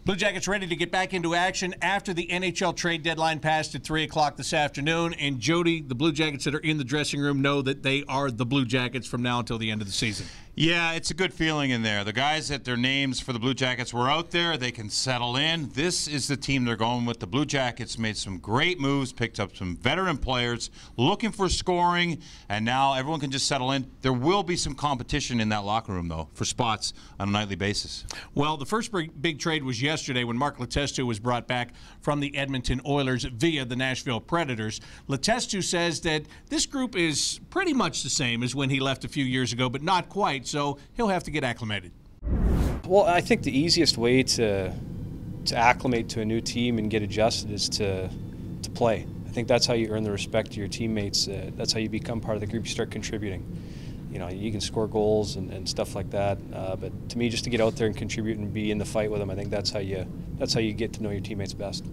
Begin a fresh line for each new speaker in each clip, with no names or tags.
Blue Jackets ready to get back into action after the NHL trade deadline passed at 3 o'clock this afternoon. And Jody, the Blue Jackets that are in the dressing room know that they are the Blue Jackets from now until the end of the season.
Yeah, it's a good feeling in there. The guys that their names for the Blue Jackets were out there, they can settle in. This is the team they're going with. The Blue Jackets made some great moves, picked up some veteran players, looking for scoring, and now everyone can just settle in. There will be some competition in that locker room, though, for spots on a nightly basis.
Well, the first big trade was yesterday when Mark Letestu was brought back from the Edmonton Oilers via the Nashville Predators. Letestu says that this group is pretty much the same as when he left a few years ago, but not quite. So he'll have to get acclimated.
Well, I think the easiest way to acclimate to a new team and get adjusted is to play. I think that's how you earn the respect of your teammates. That's how you become part of the group. You start contributing. You know, you can score goals and stuff like that. But to me, just to get out there and contribute and be in the fight with them, I think that's how you get to know your teammates best.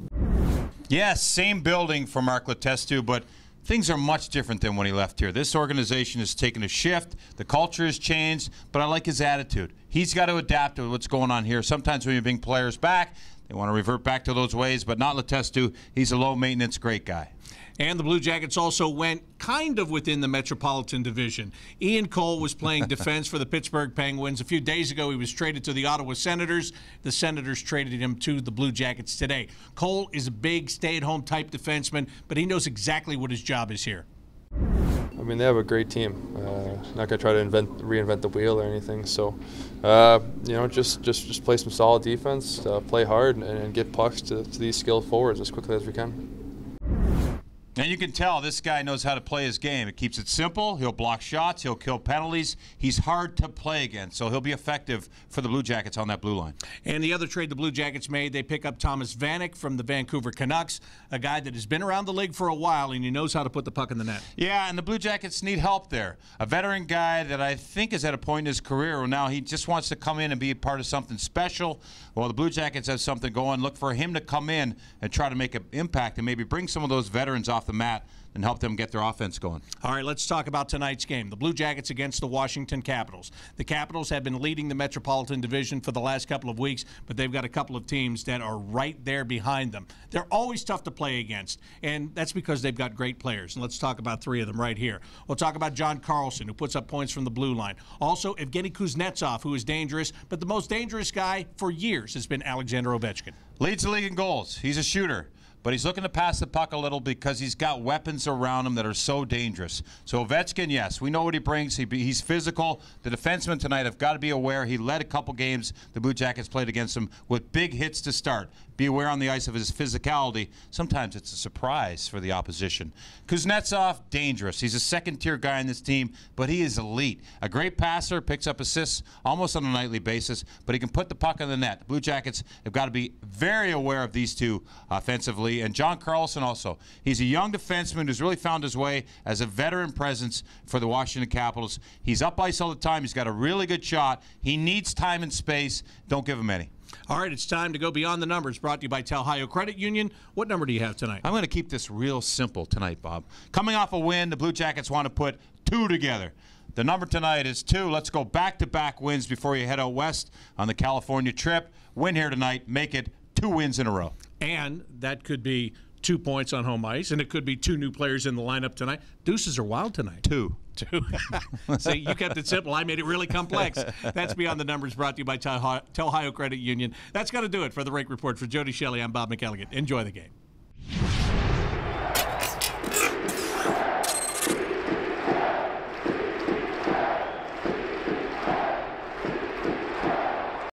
Yes, same building for Mark Letestu, but things are much different than when he left here. This organization has taken a shift. The culture has changed, but I like his attitude. He's got to adapt to what's going on here. Sometimes when you bring players back, they want to revert back to those ways, but not Letestu. He's a low-maintenance, great guy.
And the Blue Jackets also went kind of within the Metropolitan Division. Ian Cole was playing defense for the Pittsburgh Penguins. A few days ago, he was traded to the Ottawa Senators. The Senators traded him to the Blue Jackets today. Cole is a big stay-at-home type defenseman, but he knows exactly what his job is here.
I mean, they have a great team. Not gonna try to reinvent the wheel or anything. So, you know, just play some solid defense, play hard, and get pucks to these skilled forwards as quickly as we can.
And you can tell this guy knows how to play his game. It keeps it simple. He'll block shots. He'll kill penalties. He's hard to play against, so he'll be effective for the Blue Jackets on that blue line.
And the other trade the Blue Jackets made, they pick up Thomas Vanek from the Vancouver Canucks, a guy that has been around the league for a while, and he knows how to put the puck in the net.
Yeah, and the Blue Jackets need help there. A veteran guy that I think is at a point in his career where now he just wants to come in and be a part of something special. Well, the Blue Jackets have something going. Look for him to come in and try to make an impact and maybe bring some of those veterans off the mat and help them get their offense going.
All right, let's talk about tonight's game. The Blue Jackets against the Washington Capitals. The Capitals have been leading the Metropolitan Division for the last couple of weeks, but they've got a couple of teams that are right there behind them. They're always tough to play against, and that's because they've got great players. And let's talk about three of them right here. We'll talk about John Carlson, who puts up points from the blue line. Also, Evgeny Kuznetsov, who is dangerous, but the most dangerous guy for years has been Alexander Ovechkin.
Leads the league in goals. He's a shooter, but he's looking to pass the puck a little because he's got weapons around him that are so dangerous. So Ovechkin, yes, we know what he brings. He's physical. The defensemen tonight have got to be aware. He led a couple games the Blue Jackets played against him with big hits to start. Be aware on the ice of his physicality. Sometimes it's a surprise for the opposition. Kuznetsov, dangerous. He's a second-tier guy in this team, but he is elite. A great passer, picks up assists almost on a nightly basis, but he can put the puck in the net. The Blue Jackets have got to be very aware of these two offensively. And John Carlson also. He's a young defenseman who's really found his way as a veteran presence for the Washington Capitals. He's up ice all the time. He's got a really good shot. He needs time and space. Don't give him any.
All right, it's time to go beyond the numbers. Brought to you by Ohio Credit Union. What number do you have tonight?
I'm going to keep this real simple tonight, Bob. Coming off a win, the Blue Jackets want to put 2 together. The number tonight is 2. Let's go back-to-back wins before you head out west on the California trip. Win here tonight. Make it 2 wins in a row.
And that could be 2 points on home ice, and it could be 2 new players in the lineup tonight. Deuces are wild tonight. 2. See, you kept it simple. I made it really complex. That's Beyond the Numbers, brought to you by Ohio Credit Union. That's going to do it for the Rink Report. For Jody, Shelley, I'm Bob McElligott. Enjoy the game.